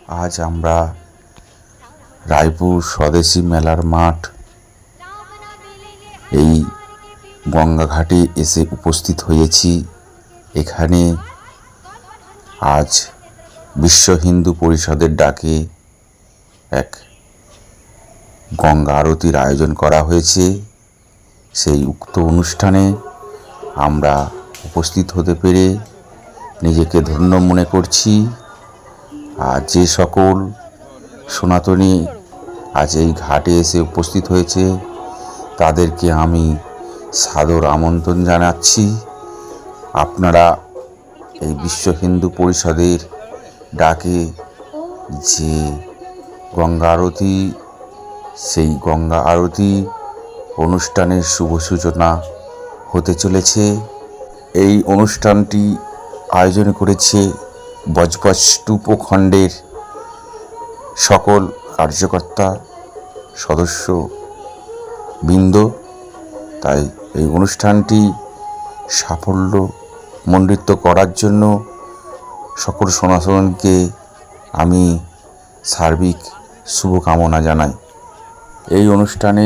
আজ আমরা রায়পুর স্বদেশী মেলার মাঠ এই গঙ্গাঘাটে এসে উপস্থিত হয়েছি। এখানে আজ বিশ্ব হিন্দু পরিষদের ডাকে এক গঙ্গা আরতির আয়োজন করা হয়েছে। সেই উক্ত অনুষ্ঠানে আমরা উপস্থিত হতে পেরে নিজেকে ধন্য মনে করছি। আর যে সকল সনাতনী আজ এই ঘাটে এসে উপস্থিত হয়েছে তাদেরকে আমি সাদর আমন্ত্রণ জানাচ্ছি। আপনারা এই বিশ্ব হিন্দু পরিষদের ডাকে যে গঙ্গা আরতি, সেই গঙ্গা আরতি অনুষ্ঠানের শুভ সূচনা হতে চলেছে। এই অনুষ্ঠানটি আয়োজন করেছে বজবজ উপখণ্ডের সকল কার্যকর্তা সদস্য বৃন্দ। তাই এই অনুষ্ঠানটি সাফল্যমণ্ডিত করার জন্য সকল সনাতনীকে আমি সার্বিক শুভকামনা জানাই। এই অনুষ্ঠানে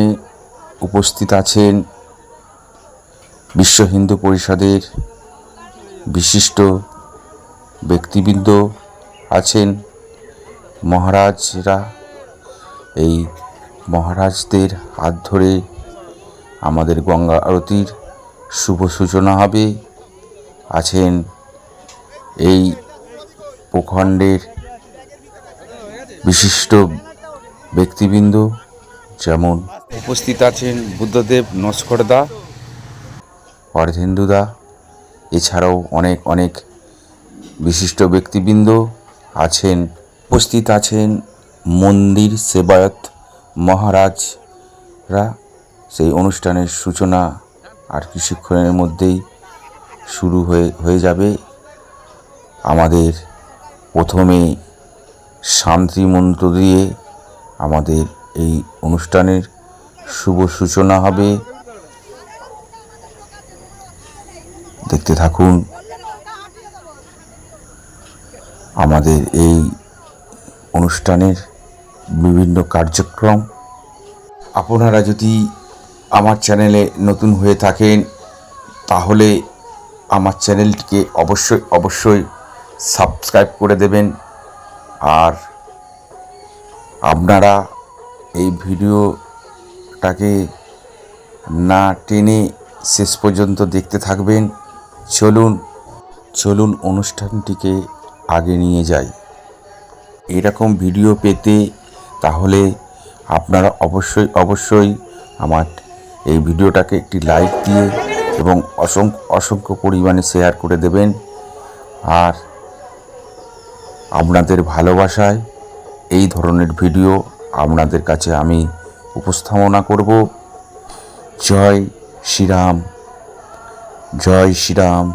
উপস্থিত আছেন বিশ্ব হিন্দু পরিষদের বিশিষ্ট ব্যক্তিবৃন্দ, আছেন মহারাজরা। এই মহারাজদের হাত ধরে আমাদের গঙ্গা আরতির শুভ সূচনা হবে। আছেন এই প্রখণ্ডের বিশিষ্ট ব্যক্তিবৃন্দ, যেমন উপস্থিত আছেন বুদ্ধদেব নস্করদা, অর্ধেন্দুদা, এছাড়াও অনেক অনেক বিশিষ্ট ব্যক্তিবৃন্দ আছেন। উপস্থিত আছেন মন্দির সেবায়ত মহারাজরা। সেই অনুষ্ঠানের সূচনা আর কিছুক্ষণের মধ্যেই শুরু হয়ে যাবে। আমাদের প্রথমে শান্তি মন্ত্র দিয়ে আমাদের এই অনুষ্ঠানের শুভ সূচনা হবে। দেখতে থাকুন আমাদের এই অনুষ্ঠানের বিভিন্ন কার্যক্রম। আপনারা যদি আমার চ্যানেলে নতুন হয়ে থাকেন তাহলে আমার চ্যানেলটিকে অবশ্যই সাবস্ক্রাইব করে দেবেন। আর আপনারা এই ভিডিওটাকে না টেনে শেষ পর্যন্ত দেখতে থাকবেন। চলুন অনুষ্ঠানটিকে আগে নিয়ে যাই। এরকম ভিডিও পেতে তাহলে আপনারা অবশ্যই আমার এই ভিডিওটাকে একটি লাইক দিয়ে এবং অসংখ্য পরিমাণে শেয়ার করে দেবেন। আর আপনাদের ভালোবাসায় এই ধরনের ভিডিও আপনাদের কাছে আমি উপস্থাপনা করব। জয় শ্রীরাম, জয় শ্রীরাম,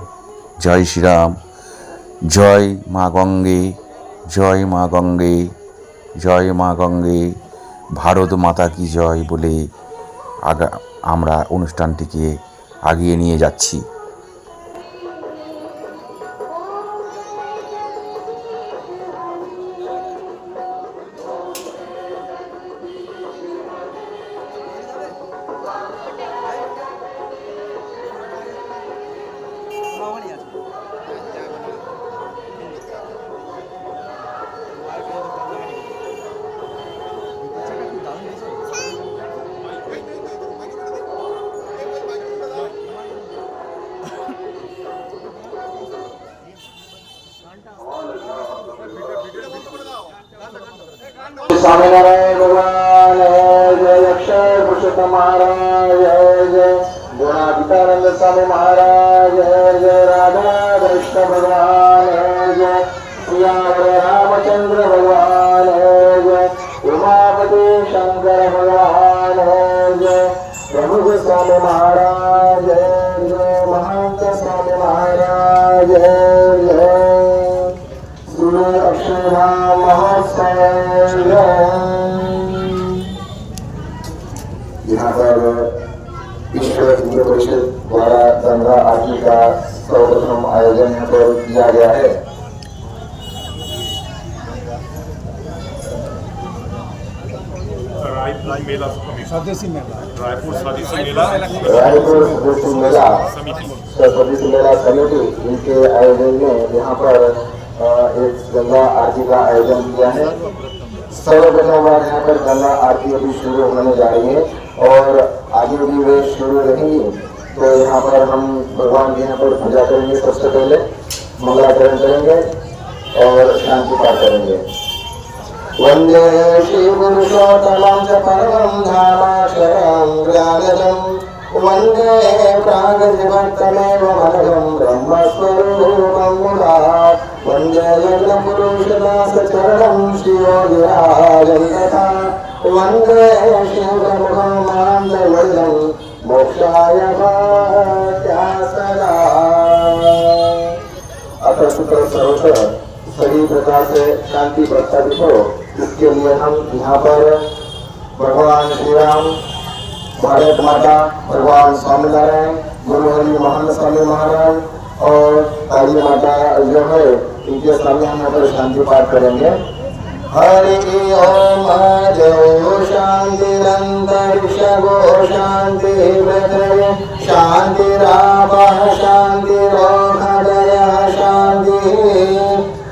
জয় শ্রীরাম, জয় মা গঙ্গে, জয় মা গঙ্গে, জয় মা গঙ্গে, ভারত মাতা কি জয় বলে আমরা অনুষ্ঠানটিকে আগিয়ে নিয়ে যাচ্ছি। स्वामीनारायण भगवान जय, अक्षय पुरुषोत्तम महाराज जय, गुणातीतानंद स्वामी महाराज जय, राधा कृष्ण भगवान जय, सियावर रामचंद्र भगवान जय, उमापति शंकर भगवान जय, प्रभु स्वामी महाराज जय, महंत स्वामी महाराज जय, अक्षय धाम महोत्सव। यहाँ पर विश्व हिंदू परिषद द्वारा गंगा आरती का सर्वप्रथम आयोजन यहाँ पर किया गया है। मेला समिति, स्वदेशी मेला रायपुर स्वदेशी मेला रायपुर स्वदेशी मेला समिति। स्वदेशी मेला समिति इनके आयोजन में यहाँ पर एक गंगा आरती का आयोजन किया है। सर्वप्रथम बार यहाँ पर गंगा आरती अभी शुरू होने जा रही है और आगे भी वे शुरू रहेंगी। तो यहाँ पर हम भगवान की यहाँ पर पूजा करेंगे, सबसे पहले मंगलाचरण करेंगे और शांति पाठ करेंगे। वंदे श्री पुरुषोत्तमं च परमं धामाक्षरं ज्ञानदं वंदे प्रागतिभक्तमेव मनघं ब्रह्मस्वरूपं मुदा वंदे यज्ञपुरुषदासचरणं श्रीयोगिराजं तथा वंदे शिवमुखं महान्तवैलं मोक्षाय सदा। अतः शुक्र सर्वत्र सभी प्रकार से शांति प्रस्तावित हो, इसके लिए हम यहाँ पर भगवान श्री राम, भारत माता, भगवान स्वामीनारायण, गुरु हरि महान स्वामी महाराज और काली माता जो है इनके सामने हम यहाँ पर शांति पाठ करेंगे। हरि ओम जयो शांतिरंतरिक्षगो शांति पृथ्वी शांतिरापः शांतिरोषधयः शांति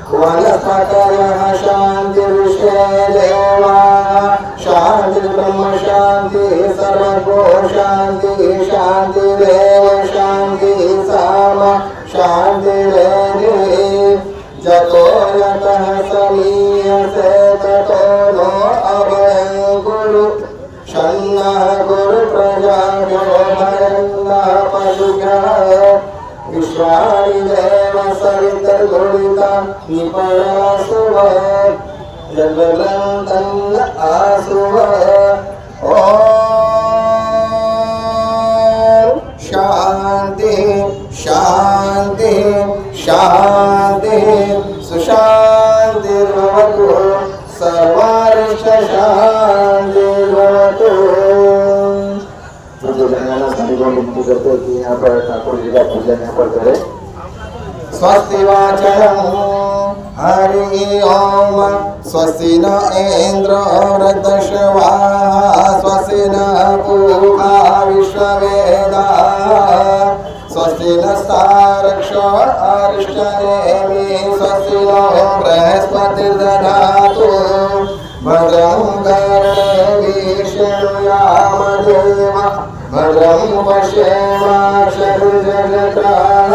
वनस्पतयः शांतिर्विश्वे देवाः शांतिर्ब्रह्म शांति सर्वगो शांति शांतिरेव शांति साम शांतिरेधि जतो यतः समीयसे ततो नो अभयं कुरु शन्नः कुरु प्रजाभ्यो भयन्नः पशुभ्यः विश्वानि देव सवितर्गुणिता निपरासुव जगलं तन्न आसुव। ॐ शान्ति शान्ति शान्ति सुशान्तिर्भवतु सर्वारिष्टशान्तिर्भवतु। जो गणना सभी को विनती करते हैं कि यहाँ पर ठाकुर जी का पूजन यहाँ पर करें। स्वस्ति वाचनं हरि ओम स्वस्ति न इंद्र वृद्धश्रवाः स्वस्ति न पूषा विश्ववेदाः स्वस्ति नस्तारक्षो अरिष्टनेमि स्वस्ति नो बृहस्पतिर्दधातु भद्रं कर्णेभिः शृणुयाम देवा भद्रं पश्येमाक्षभिर्जगत्राः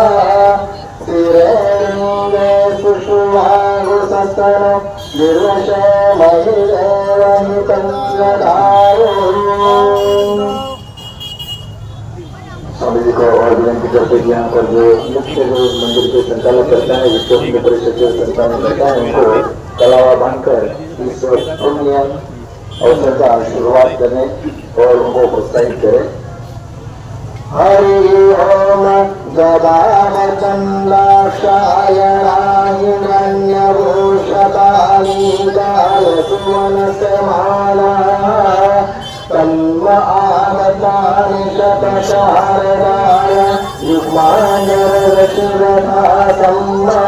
स्थिरैर्लिङ्गे सुषुवागुसस्तनो निर्वशे महिदेवहितं ददायुः। स्वामी जी को और विनती करते हैं यहाँ पर जो मुख्य जो मंदिर के संचालक करता है, विश्व हिंदू परिषद के संचालन करता है, उनको कलावा बांधकर इस पुण्य अवसर का शुरुआत करने और उनको प्रोत्साहित करें। हरि ओम गदामचंदाक्षायणाहिरण्यभूषतालीकालसुवनसमाला तन्म आगतानि शतशारदाय युग्मांगरशिरथा सम्मा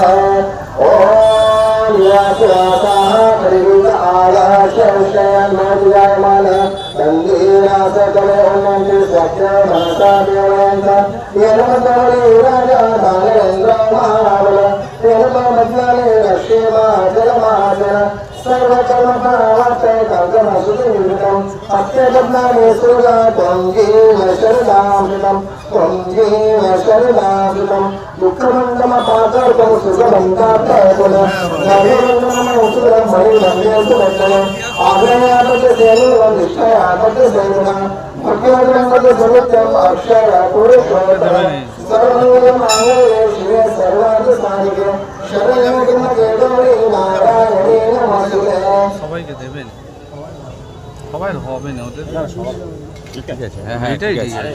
ओम यस्याः परिवित आयाशयनोद्यमान तंदीरा सकले उन्नति सत्य मनसा देवंत येनमतोली राजा धानेन्द्र महाबल येनमद्याले रश्यमा जलमासन सर्वकर्मभावते कर्तमसुतिनिमित्तं अत्यबध्नानि सुरा त्वं शरणामृतं दुःखमण्डमपाकर्तं सुखमं कात्पुनः नवीनमसुरं मणिमन्यसुरक्षणम् आग्रयापत्यसेनुवं निष्ठयापत्यसेनुना भक्तिवदनपत्यसमुत्यम् अक्षर पुरुषोत्तमम् सर्वमङ्गलमाङ्गल्ये शिवे सर्वार्थसाधिके शरण्ये गौरी नारायणे नमस्ते। সবাইকে দেবেন সবাই হবে না ওদের ঠিক আছে হ্যাঁ এটাই ঠিক আছে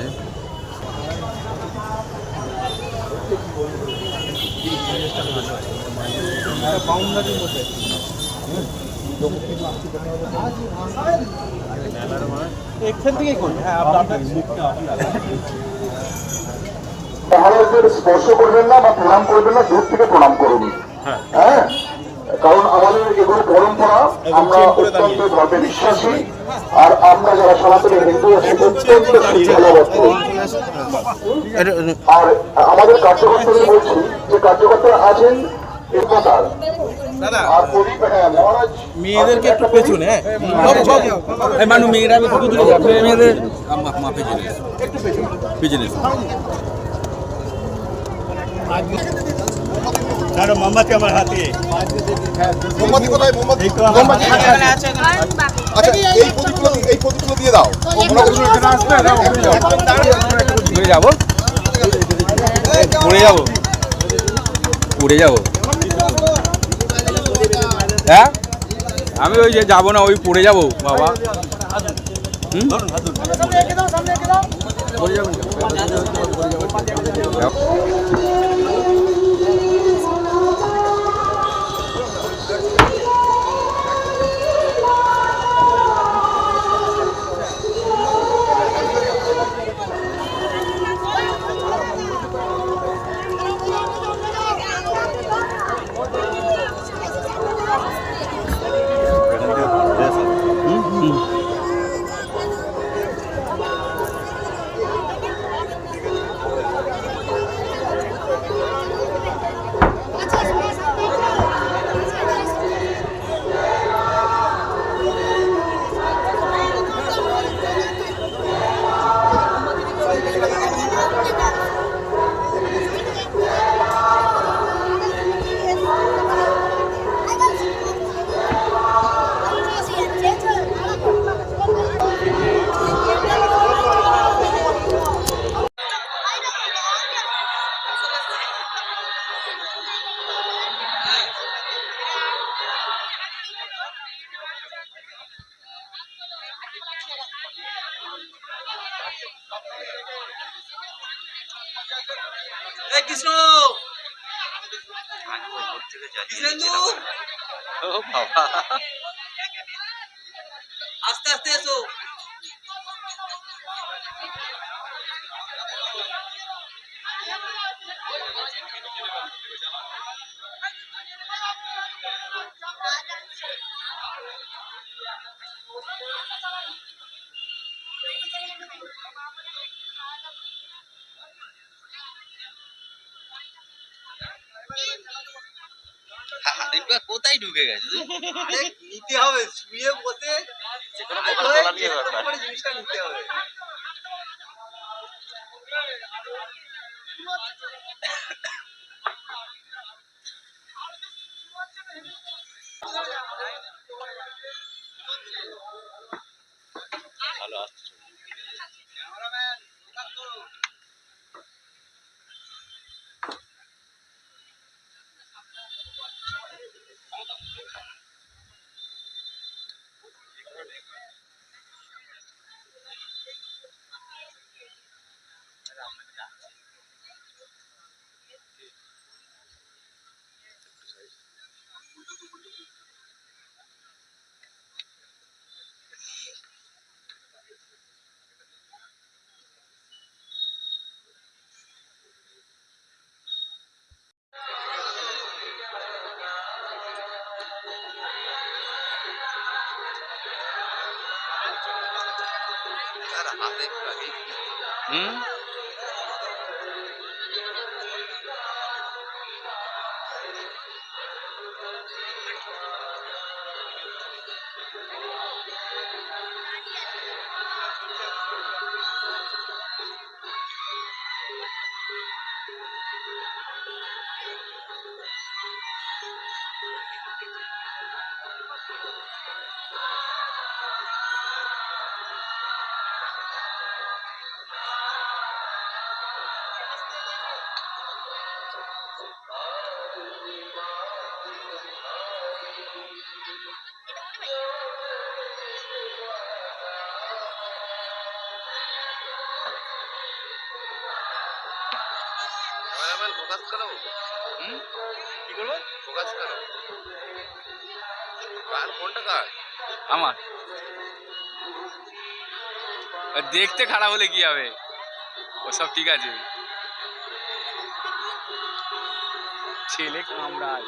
বাউন্ডারির মধ্যে এখান থেকে কোন হ্যাঁ আপনার মহারাজদের স্পর্শ করবেন না বা প্রণাম করবেন না, দূর থেকে প্রণাম করুন। হ্যাঁ কারণ আমাদের এগুলো পরম্পরা, আমরা অত্যন্ত ধর্মে বিশ্বাসী, আর আমরা যারা সনাতনী হিন্দু আছি অত্যন্ত শৃঙ্খলাবদ্ধ। আর আমাদের কার্যকর্তাদের বলছি যে কার্যকর্তারা আছেন একতার। আর প্রদীপ, হ্যাঁ মহারাজ, মেয়েদেরকে একটু পেছনে, হ্যাঁ মানু মেয়েরা একটু দূরে যাও, মেয়েদের মা পেছনে একটু পেছনে ছাড়ো মোমবাতি আমার হাতে। মোমবাতি কোথায়? মোমবাতি আচ্ছা, এই প্রদীপগুলো দিয়ে দাও। ঘুরে যাবো, ঘুরে যাবো, উড়ে যাবো। হ্যাঁ আমি ওই যে যাবো না, ওই পড়ে যাবো বাবা। কৃষ্ণ আস্তে আস্তে এসো। কোথায় ঢুকে গেছে? নিতে হবে, শুয়ে বসে জিনিসটা নিতে হবে। ভালো আসছে। হুম ফোকাস করো। কি করবো? ফোকাস করো। কার কোনটা কার? আমার। দেখতে খারাপ হলে কি হবে, ওসব ঠিক আছে। ছেলে কামড়ায়।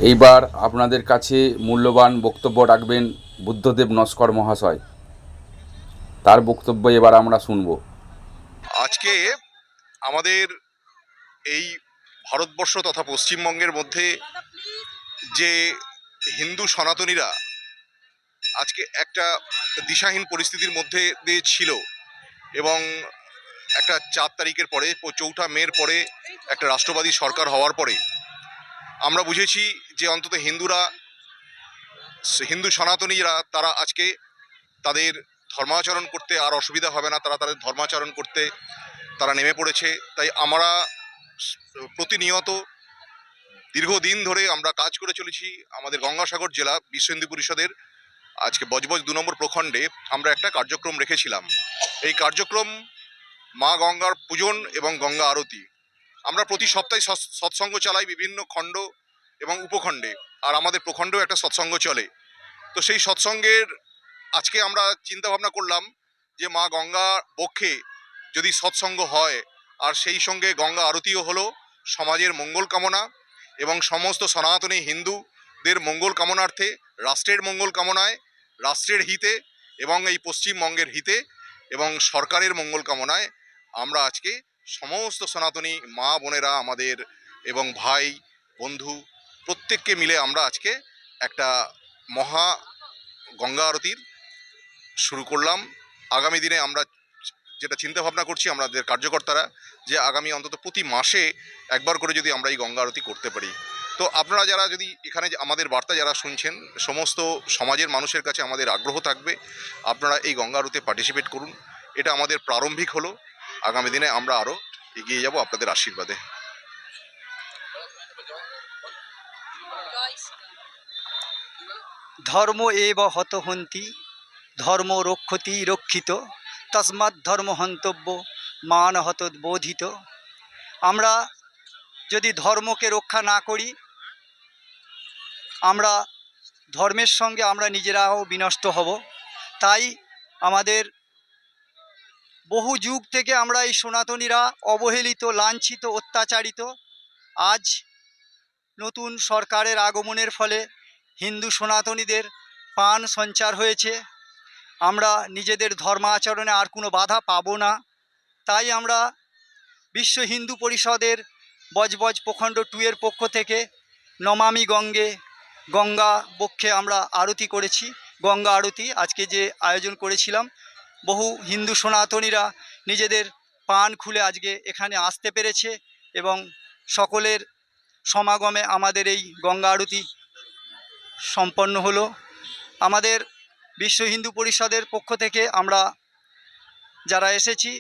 এইবার আপনাদের কাছে মূল্যবান বক্তব্য রাখবেন বুদ্ধদেব নস্কর মহাশয়। তার বক্তব্য এবার আমরা শুনব। আজকে আমাদের এই ভারতবর্ষ তথা পশ্চিমবঙ্গের মধ্যে যে হিন্দু সনাতনীরা আজকে একটা দিশাহীন পরিস্থিতির মধ্যে দিয়ে ছিল এবং একটা 4 তারিখের পরে 4 মের পরে একটা রাষ্ট্রবাদী সরকার হওয়ার পরে আমরা বুঝেছি যে অন্তত হিন্দু সনাতনীরা তারা আজকে তাদের ধর্মাচরণ করতে আর অসুবিধা হবে না, তারা তাদের ধর্মাচরণ করতে তারা নেমে পড়েছে। তাই আমরা প্রতিনিয়ত দীর্ঘদিন ধরে আমরা কাজ করে চলেছি। আমাদের গঙ্গাসাগর জেলা বিশ্ব হিন্দু পরিষদের আজকে বজবজ 2 নম্বর প্রখণ্ডে আমরা একটা কার্যক্রম রেখেছিলাম। এই কার্যক্রম মা গঙ্গার পূজন এবং গঙ্গা আরতি। আমরা প্রতি সপ্তাহে সৎসঙ্গ চালাই বিভিন্ন খণ্ড এবং উপখণ্ডে, আর আমাদের প্রখণ্ডেও একটা সৎসঙ্গ চলে। তো সেই সৎসঙ্গের আজকে আমরা চিন্তা ভাবনা করলাম যে মা গঙ্গা বক্ষে যদি সৎসঙ্গ হয় আর সেই সঙ্গে গঙ্গা আরতিও হলো, সমাজের মঙ্গল কামনা এবং সমস্ত সনাতনী হিন্দুদের মঙ্গল কামনার্থে, রাষ্ট্রের মঙ্গল কামনায়, রাষ্ট্রের হিতে এবং এই পশ্চিমবঙ্গের হিতে এবং সরকারের মঙ্গল কামনায় আমরা আজকে সমস্ত সনাতনী মা বোনেরা আমাদের এবং ভাই বন্ধু প্রত্যেককে মিলে আমরা আজকে একটা মহা গঙ্গা আরতির শুরু করলাম। আগামী দিনে আমরা যেটা চিন্তা ভাবনা করছি আমাদের কার্যকর্তারা, যে আগামী অন্তত প্রতি মাসে একবার করে যদি আমরা এই গঙ্গা আরতি করতে পারি। তো আপনারা যারা যদি এখানে আমাদের বার্তা যারা শুনছেন, সমস্ত সমাজের মানুষের কাছে আমাদের আগ্রহ থাকবে আপনারা এই গঙ্গা আরতিতে পার্টিসিপেট করুন। এটা আমাদের প্রারম্ভিক হলো, আগামী দিনে আমরা আরও এগিয়ে যাব আপনাদের আশীর্বাদে। ধর্ম এব হত হন্তি ধর্ম রক্ষতি রক্ষিত তস্মাৎ ধর্ম হন্তব্য মান হত বোধিত। আমরা যদি ধর্মকে রক্ষা না করি, আমরা ধর্মের সঙ্গে আমরা নিজেরাও বিনষ্ট হব। তাই আমাদের বহু যুগ থেকে আমরা এই সনাতনীরা অবহেলিত, লাঞ্ছিত, অত্যাচারিত। আজ নতুন সরকারের আগমনের ফলে হিন্দু সনাতনীদের প্রাণ সঞ্চার হয়েছে। আমরা নিজেদের ধর্মাচরণে আর কোনো বাধা পাব না। তাই আমরা বিশ্ব হিন্দু পরিষদের বজবজ প্রখণ্ড 2 এর পক্ষ থেকে নমামি গঙ্গা বক্ষে আমরা আরতি করেছি। গঙ্গা আরতি আজকে যে আয়োজন করেছিলাম, বহু হিন্দু সনাতনীরা নিজেদের প্রাণ খুলে আজকে এখানে আসতে পেরেছে এবং সকলের সমাগমে আমাদের এই গঙ্গা আরতি সম্পন্ন হলো। আমাদের বিশ্ব হিন্দু পরিষদের পক্ষ থেকে আমরা যারা এসেছি,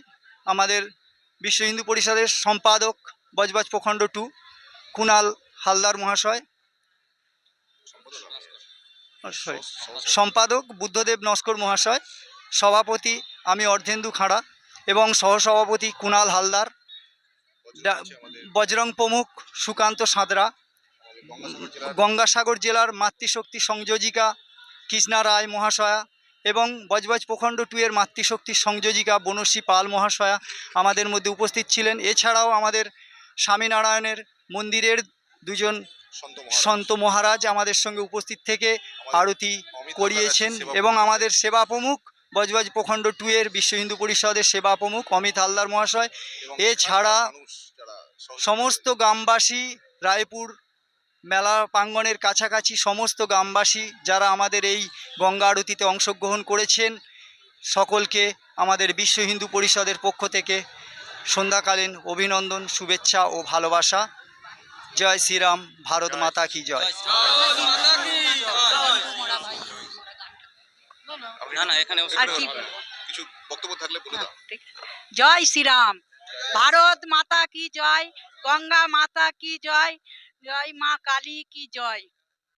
আমাদের বিশ্ব হিন্দু পরিষদের সম্পাদক বজবজ প্রখণ্ড 2 কুণাল হালদার মহাশয়, সম্পাদক বুদ্ধদেব নস্কর মহাশয়, সভাপতি আমি অর্ধেন্দু খাঁড়া এবং সহসভাপতি কুণাল হালদার, বজরং প্রমুখ সুকান্ত সাঁতরা, গঙ্গাসাগর জেলার মাতৃশক্তি সংযোজিকা কৃষ্ণা রায় মহাশয়া এবং বজবজ প্রখণ্ড 2 এর মাতৃশক্তি সংযোজিকা বনশ্রী পাল মহাশয়া আমাদের মধ্যে উপস্থিত ছিলেন। এছাড়াও আমাদের স্বামীনারায়ণের মন্দিরের 2জন সন্ত মহারাজ আমাদের সঙ্গে উপস্থিত থেকে আরতি করিয়েছেন এবং আমাদের সেবা প্রমুখ বজবজ প্রখণ্ড 2 এর বিশ্ব হিন্দু পরিষদের সেবা প্রমুখ অমিত হালদার মহাশয়। এছাড়া সমস্ত গ্রামবাসী, রায়পুর মেলা প্রাঙ্গণের কাছাকাছি সমস্ত গ্রামবাসী যারা আমাদের এই গঙ্গা আরতিতে অংশগ্রহণ করেছেন, সকলকে আমাদের বিশ্ব হিন্দু পরিষদের পক্ষ থেকে সন্ধ্যাকালীন অভিনন্দন, শুভেচ্ছা ও ভালোবাসা। জয় শ্রীরাম, ভারত মাতা কি জয়। কিছু বক্তব্য থাকলে বলে দাও। জয় শ্রীরাম, ভারত মাতা কি জয়, গঙ্গা মাতা কি জয়, জয় মা কালী কি জয়।